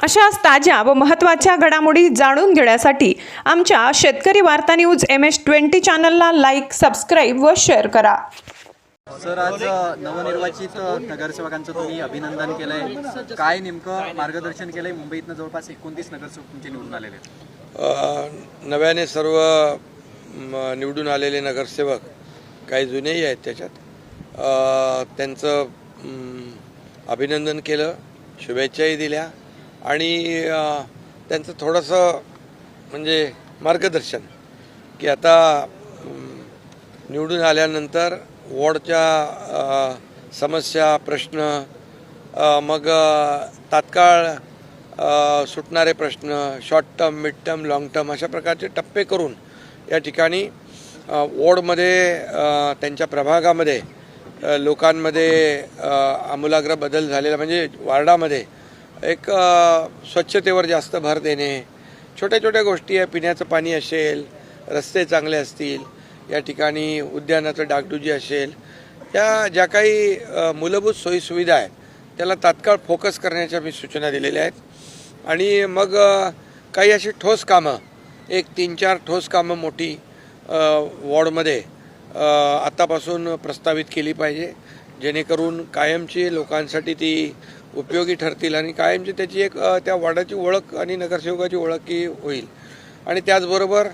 अशाच ताज्या व महत्त्वाच्या घडामोडी जाणून घेण्यासाठी आमच्या शेतकरी वार्ता न्यूज MS-20 चॅनलला लाईक, सबस्क्राईब व शेअर करा। सर, आज नवनिर्वाचित नगरसेवकांचं तुम्ही अभिनंदन केलंय, काय नेमकं मार्गदर्शन केलंय? मुंबईतनं जवळपास 29 नगरसेवक तुमचे निवडून आलेले आहेत। नव्याने सर्व निवडून आलेले नगरसेवक काही जुनेही आहेत, त्याच्यात त्यांचं अभिनंदन केलं, शुभेच्छाही दिल्या आणि त्यांचं थोडंसं म्हणजे मार्गदर्शन की आता निवडून आल्यानंतर वॉर्डच्या समस्या, प्रश्न, मग तात्काळ सुटणारे प्रश्न, short term, mid term, long term अशा प्रकारचे टप्पे करून या ठिकाणी वॉर्डमध्ये त्यांच्या प्रभागामध्ये लोकांमध्ये आमूलाग्र बदल झालेला, म्हणजे वार्डामध्ये एक स्वच्छतेवर जास्त भर देणे, छोट्या छोट्या गोष्टी आहे, पिण्याचं पाणी असेल, रस्ते चांगले असतील, या ठिकाणी उद्यानाचं डागडुजी असेल, या ज्या काही मूलभूत सोयीसुविधा आहेत त्याला तात्काळ फोकस करण्याच्या मी सूचना दिलेल्या आहेत। आणि मग काही अशी ठोस कामं, एक 3-4 ठोस कामं मोठी वॉर्डमध्ये आतापासून प्रस्तावित केली पाहिजे, जेणेकरून कायमची लोकांसाठी ती उपयोगी ठरतील आणि कायमची त्याची एक त्या वॉर्डाची ओळख आणि नगरसेवकाची ओळख ही होईल। आणि त्याचबरोबर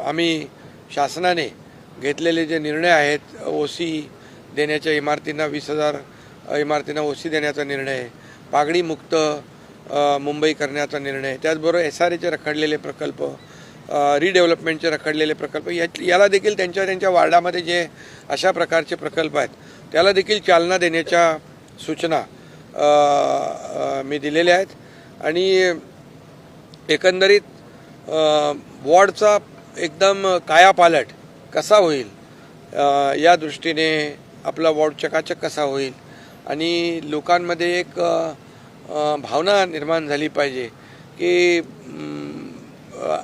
आम्ही शासनाने घेतलेले जे निर्णय आहेत, OC देण्याच्या इमारतींना 20,000 इमारतींना OC देण्याचा निर्णय, पागडीमुक्त मुंबई करण्याचा निर्णय, त्याचबरोबर SRAचे रखडलेले प्रकल्प, रिडेव्हलपमेंटचे रखडलेले प्रकल्प, याला देखील त्यांच्या वार्डामध्ये जे अशा प्रकारचे प्रकल्प आहेत त्याला देखील चालना देण्याच्या सूचना मी दिलेल्या आहेत। आणि एकंदरीत वॉर्डचा एकदम कायापालट कसा होईल या दृष्टीने आपला वॉर्ड चकाचक कसा होईल आणि लोकांमध्ये एक भावना निर्माण झाली पाहिजे की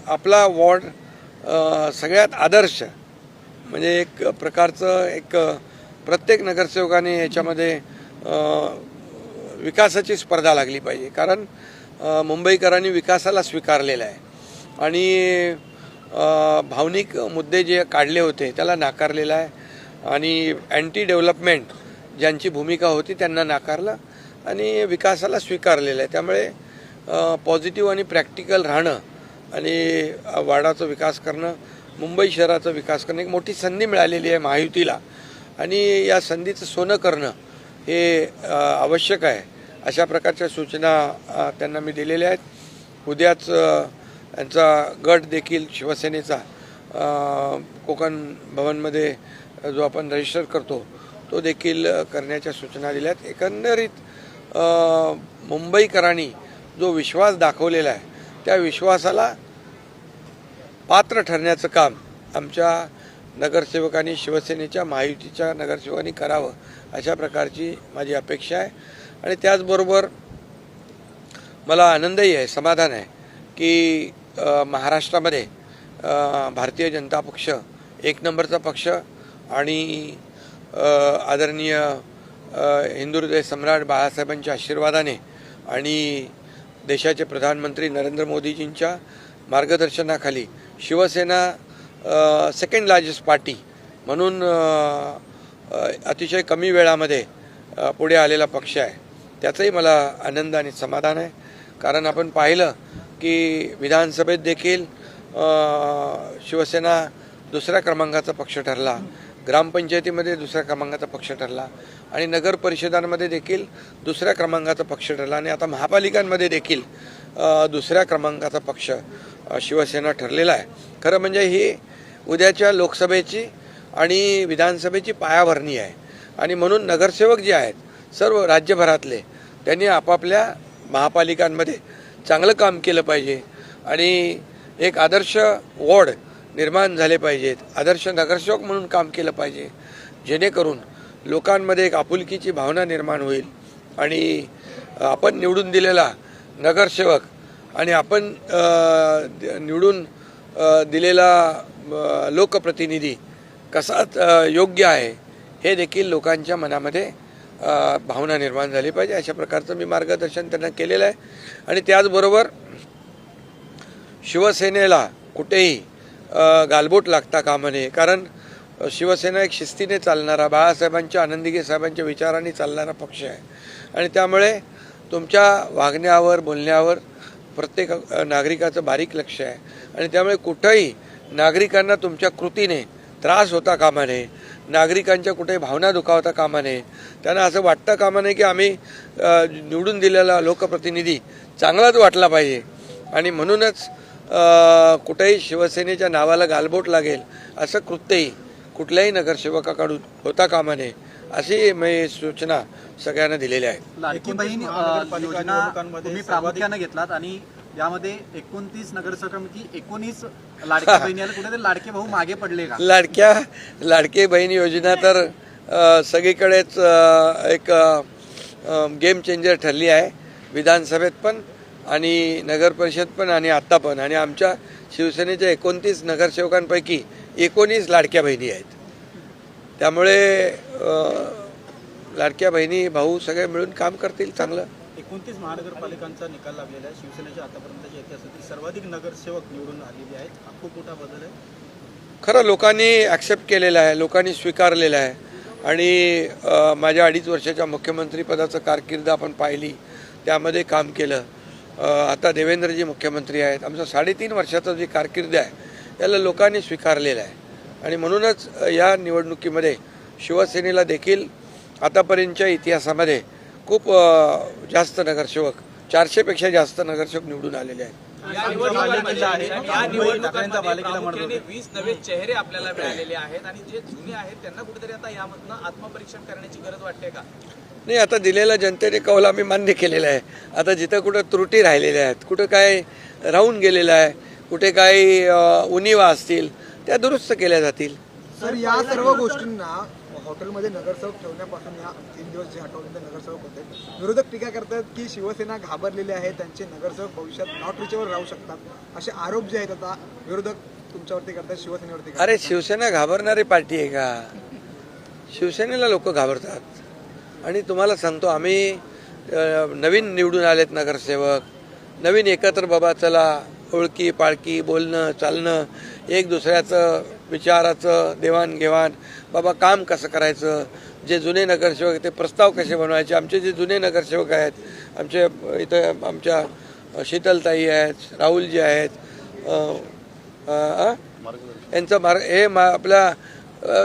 आपला वॉर्ड सगळ्यात आदर्श, म्हणजे एक प्रकारचं एक प्रत्येक नगरसेवकाने याच्यामध्ये विकासाची स्पर्धा लागली पाहिजे, कारण मुंबईकरांनी विकासाला स्वीकारलेला आहे आणि भावनिक मुद्दे जे काढले होते त्याला नाकारलेला आहे आणि अँटी डेव्हलपमेंट ज्यांची भूमिका होती त्यांना नाकारलं आणि विकासाला स्वीकारलेलं आहे। त्यामुळे पॉझिटिव्ह आणि प्रॅक्टिकल राहणं आणि वार्डाचा विकास करणं, मुंबई शहराचा विकास करणं एक मोठी संधी मिळालेली आहे महायुतीला आणि या संधीचं सोनं करणं हे आवश्यक आहे। अशा प्रकारच्या सूचना त्यांना मी दिलेल्या आहेत। उद्याच यांचा गट देखील शिवसेनेचा कोकण भवनमध्ये जो आपण रजिस्टर करतो तो देखील करण्याच्या सूचना दिल्या आहेत। एकंदरीत मुंबईकरांनी जो विश्वास दाखवलेला आहे त्या विश्वासाला पात्र ठरण्याचं काम आमच्या नगरसेवकांनी, शिवसेनेच्या महायुतीच्या नगरसेवकांनी करावं अशा प्रकारची माझी अपेक्षा आहे। आणि त्याचबरोबर मला आनंदही आहे, समाधान आहे की महाराष्ट्रामध्ये भारतीय जनता पक्ष 1 नंबरचा पक्ष आणि आदरणीय हिंदू हृदय सम्राट बाळासाहेबांच्या आशीर्वादाने आणि देशाचे प्रधानमंत्री नरेंद्र मोदीजींच्या मार्गदर्शनाखाली शिवसेना सेकंड लार्जेस्ट पार्टी म्हणून अतिशय कमी वेळामध्ये पुढे आलेला पक्ष आहे। त्याचाही मला आनंद आणि समाधान आहे, कारण आपण पाहिलं की विधानसभेत देखील शिवसेना 2ऱ्या क्रमांकाचा पक्ष ठरला, ग्रामपंचायतीमध्ये 2ऱ्या क्रमांकाचा पक्ष ठरला आणि नगर परिषदांमध्ये देखील 2ऱ्या क्रमांकाचा पक्ष ठरला आणि आता महापालिकांमध्ये देखील 2ऱ्या क्रमांकाचा पक्ष शिवसेना ठरलेला आहे। खरं म्हणजे ही उद्याच्या लोकसभेची आणि विधानसभेची पायाभरणी आहे आणि म्हणून नगरसेवक जे आहेत सर्व राज्यभरातले त्यांनी आपापल्या महापालिकांमध्ये चांगलं काम केलं पाहिजे आणि एक आदर्श वॉर्ड निर्माण झाले पाहिजेत, आदर्श नगरसेवक म्हणून काम केलं पाहिजे, जेणेकरून लोकांमध्ये एक आपुलकीची भावना निर्माण होईल आणि आपण निवडून दिलेला नगरसेवक आणि आपण निवडून दिलेला लोकप्रतिनिधी कसा योग्य आहे हे देखील लोकांच्या मनामध्ये भावना निर्माण झाली पाहिजे अशा प्रकारचं मी मार्गदर्शन त्यांना केलेलं आहे. आणि त्याचबरोबर शिवसेनेला कुठेही गालबोट लागता कामा नये, कारण शिवसेना एक शिस्तीने चालणारा, बाळासाहेबांच्या, आनंदीगे साहेबांच्या विचारांनी चालणारा पक्ष आहे. आणि त्यामुळे तुमच्या वागण्यावर, बोलण्यावर प्रत्येक नागरिकाचं बारीक लक्ष आहे. आणि त्यामुळे कुठंही नागरिकांना तुमच्या कृतीने त्रास होता कामा नये, नागरिकांच्या कुठेही भावना दुखावता कामा नये, त्यांना असं वाटतं कामा नये की आम्ही निवडून दिलेला लोकप्रतिनिधी चांगलाच वाटला पाहिजे. आणि म्हणूनच कुठेही शिवसेनेच्या नावाला गालबोट लागेल असं कृत्यही कुठल्याही नगरसेवकाकडून होता कामा नये अशी मी सूचना सगळ्यांना दिलेल्या आहेत. लाडकी बहीण योजना तुम्ही प्रामुख्याने घेतलात आणि यामध्ये 29 नगरसेवकांपैकी 19 लाडक्या बहिणी आल्या. कुठेतरी लाडके भाऊ मागे पडले का? लाडके बहीण योजना तर सगळीकडेच एक गेम चेंजर ठरली आहे, विधानसभेत पण आणि नगर परिषद पण आणि आत्ता पण. आणि आमच्या शिवसेनेच्या 29 नगरसेवकांपैकी 19 लाडक्या बहिणी आहेत. त्यामुळे लाडक्या बहिणी भाऊ सगळे मिळून काम करतील चांगलं. 29 महानगरपालिकांचा निकाल लागलेला आहे. शिवसेनेच्या आतापर्यंतच्या इतिहासातील सर्वाधिक नगरसेवक निवडून आलेले आहेत. हा खूप मोठा बदल आहे. खरं लोकांनी ॲक्सेप्ट केलेलं आहे, लोकांनी स्वीकारलेलं आहे. आणि माझ्या 2.5 वर्षाच्या मुख्यमंत्रीपदाचं कारकीर्द आपण पाहिली, त्यामध्ये काम केलं. आता देवेंद्रजी मुख्यमंत्री आहेत. आमचं 3.5 वर्षाचं जे कारकीर्द आहे याला लोकांनी स्वीकारलेलं आहे. आणि म्हणूनच या निवडणुकीमध्ये शिवसेनेला देखील आतापर्यंतच्या इतिहासामध्ये खूप जास्त नगरसेवक, 400पेक्षा जास्त नगरसेवक निवडून आलेले आहेत. या निवडणुकांमध्ये 20 नवे चेहरे आपल्याला मिळालेले आहेत आणि जे जुने आहेत त्यांना कुठेतरी आता यामधनं आत्मपरीक्षण करण्याची गरज वाटते का? नाही, आता दिलेला जनतेने कौल आम्ही मान्य केलेला आहे. आता जिथं कुठं त्रुटी राहिलेल्या आहेत, कुठं काय राहून गेलेलं आहे, कुठे काही उणिवा असतील त्या दुरुस्त केल्या जातील. सर, या सर्व गोष्टींना हॉटेलमध्ये नगरसेवक ठेवण्यापासून या 3 दिवस जे हटवले नगरसेवक होते, विरोधक टीका करतात की शिवसेना घाबरलेली आहे, त्यांचे नगरसेवक भविष्यात नॉट रिचेबल राहू शकतात, असे आरोप जे आहेत आता विरोधक तुमच्यावरती करतात, शिवसेनेवरती करतात. अरे, शिवसेना घाबरणारी पार्टी आहे का? शिवसेनेला लोक घाबरतात. आणि तुम्हाला सांगतो, आम्ही नवीन निवडून आलेत नगरसेवक, नवीन एकत्र बाबा चला, ओळखी पाळखी, बोलणं चालणं, एक दुसऱ्याचं विचाराचं देवाणघेवाण, बाबा काम कसं करायचं, जे जुने नगरसेवक ते प्रस्ताव कसे बनवायचे. आमचे जे जुने नगरसेवक आहेत, आमचे इथं आमच्या शीतलताई आहेत, राहुलजी आहेत, यांचं आपल्या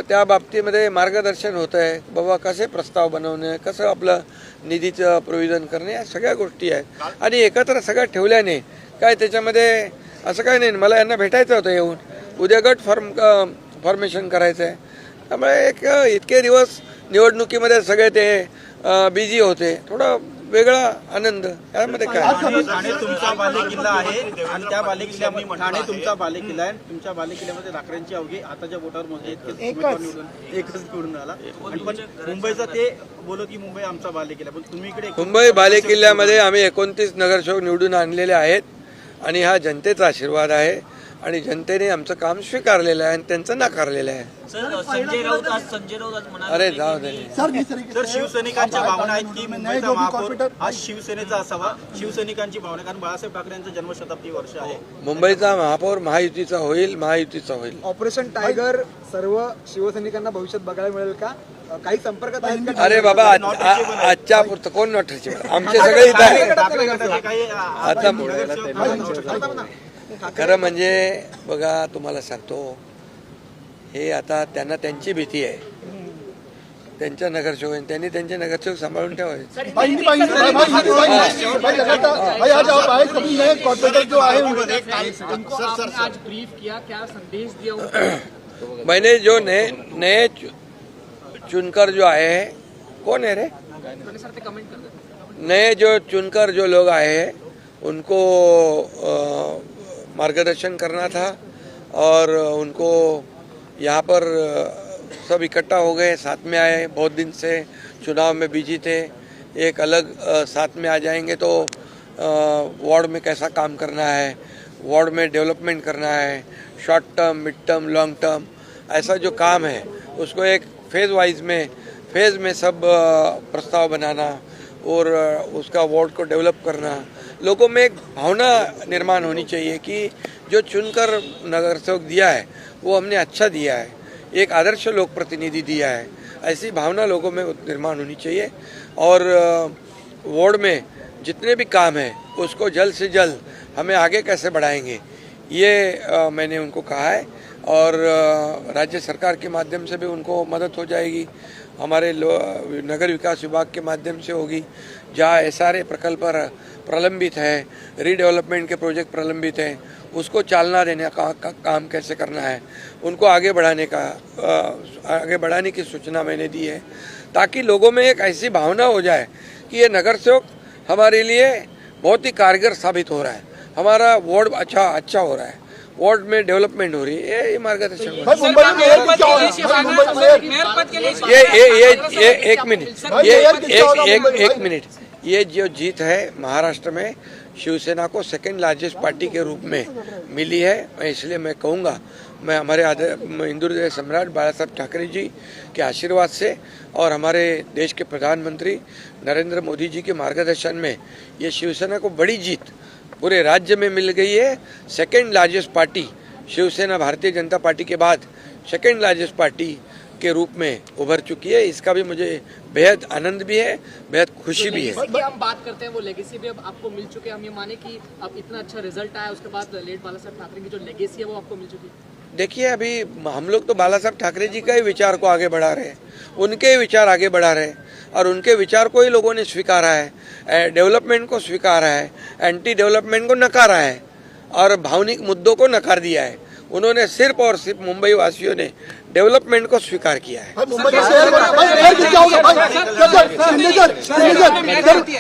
त्या बाबतीमध्ये मार्गदर्शन होतं आहे. बाबा कसे प्रस्ताव बनवणे, कसं आपलं निधीचं प्रोव्हिजन करणे, या सगळ्या गोष्टी आहेत. आणि एकत्र सगळ्या ठेवल्याने काय त्याच्यामध्ये असं काय नाही. मला यांना भेटायचं होतं येऊन, उद्या गट फॉर्मेशन करायचं आहे. त्यामुळे इतके दिवस निवडणुकीमध्ये सगळे ते बिझी होते. थोडा वेगळा आनंद यामध्ये काय. ठाणे तुमचा बालेकिल्ला आहे आणि त्या बालेकिल्ल्यामध्ये ठाणे तुमचा बालेकिल्ला आहे. तुमच्या बालेकिल्ल्यामध्ये लाकडांची अवघी हाताच्या बोटावर मोजली एकच निवडून आला. आणि पण मुंबईचा ते बोलत की मुंबई आमचा बालेकिल्ला, पण तुम्ही इकडे मुंबई बालेकिल्ल्यामध्ये आम्ही 29 नगरसेवक निवडून आणलेले आहेत. आणि हा जनतेचा आशीर्वाद आहे आणि जनतेने आमचं काम स्वीकारलेलं आहे आणि त्यांचं नाकारलेलं आहे. संजय राऊत आज म्हणाले, अरे जाऊ दे. सर, शिवसैनिकांच्या भावना आहेत की मुंबईचा महापौर हा शिवसेनेचा असावा. शिवसैनिकांची भावना, कारण बाळासाहेब ठाकरे यांचं जन्मशताब्दी वर्ष आहे. मुंबईचा महापौर महायुतीचा होईल, महायुतीचा होईल. ऑपरेशन टायगर सर्व शिवसैनिकांना भविष्यात बघायला मिळेल का? काही संपर्कात आहेत का? अरे बाबा, आजच्या पुरतं कोण नॉट रिचेबल? आमचे सगळे इथं आहे. आता खरं म्हणजे बघा, तुम्हाला सांगतो, हे आता त्यांना त्यांची भीती आहे, त्यांच्या नगरसेवक, त्यांनी त्यांचे नगरसेवक सांभाळून ठेवायचे. मैंने जो नए चुनकर जो आए हैं, कौन है रे, नए जो चुनकर जो लोग आए हैं उनको मार्गदर्शन करना था. और उनको यहाँ पर सब इकट्ठा हो गए, साथ में आए. बहुत दिन से चुनाव में बिजी थे. एक अलग साथ में आ जाएंगे तो वार्ड में कैसा काम करना है, वार्ड में डेवलपमेंट करना है, short term, mid term, long term, ऐसा जो काम है उसको एक फेज वाइज में फेज़ में सब प्रस्ताव बनाना और उसका वार्ड को डेवलप करना, लोगों में एक भावना निर्माण होनी चाहिए कि जो चुनकर नगर सेवक दिया है वो हमने अच्छा दिया है, एक आदर्श लोक प्रतिनिधि दिया है, ऐसी भावना लोगों में निर्माण होनी चाहिए। और वार्ड में जितने भी काम है उसको जल्द से जल्द हमें आगे कैसे बढ़ाएंगे, ये मैंने उनको कहा है। और राज्य सरकार के माध्यम से भी उनको मदद हो जाएगी, हमारे नगर विकास विभाग के माध्यम से होगी। जहाँ SRA प्रकल्प प्रलंबित है, रीडेवलपमेंट के प्रोजेक्ट प्रलंबित हैं, उसको चालना देने का काम कैसे करना है, उनको आगे बढ़ाने की सूचना मैंने दी है, ताकि लोगों में एक ऐसी भावना हो जाए कि ये नगर सेवक हमारे लिए बहुत ही कारगर साबित हो रहा है, हमारा वार्ड अच्छा हो रहा है, वार्ड में डेवलपमेंट हो रही है, ये मार्गदर्शन हो रहा है। ये एक मिनट, ये जो जीत है महाराष्ट्र में शिवसेना को सेकंड लार्जेस्ट पार्टी के रूप में मिली है, मैं इसलिए मैं कहूँगा, मैं हमारे हिंदू हृदय सम्राट बाला साहब ठाकरे जी के आशीर्वाद से और हमारे देश के प्रधानमंत्री नरेंद्र मोदी जी के मार्गदर्शन में ये शिवसेना को बड़ी जीत पूरे राज्य में मिल गई है। Second largest party Shiv Sena Bharatiya Janata party के बाद सेकंड लार्जेस्ट पार्टी के रूप में उभर चुकी है, इसका भी मुझे बेहद आनंद भी है, बेहद खुशी भी है। की हम बात करते हैं, वो लेगेसी भी अब आपको मिल चुके हैं, हम ये माने कि अब इतना अच्छा रिजल्ट आया उसके बाद लेट बाला साहब ठाकरे की जो लेगेसी है वो आपको मिल चुकी है। देखिए, अभी हम लोग तो बाला साहब ठाकरे जी का ही विचार को आगे बढ़ा रहे हैं, उनके ही विचार आगे बढ़ा रहे हैं और उनके विचार को ही लोगों ने स्वीकारा है, डेवलपमेंट को स्वीकारा है, एंटी डेवलपमेंट को नकारा है और भावनिक मुद्दों को नकार दिया है। उन्होंने सिर्फ और सिर्फ मुंबई वासियों ने डेवलपमेंट को स्वीकार किया है।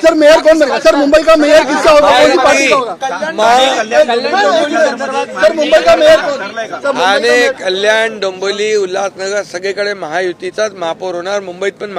सर मेयर कौन बनेगा? सर मुंबई का मेयर किसका होगा? कौन सी पार्टी का होगा? सर मुंबई का मेयर ठाणे, कल्याण, डोंबिवली, उल्हासनगर सगळीकडे महायुतीचाच महापौर होणार, मुंबईत पण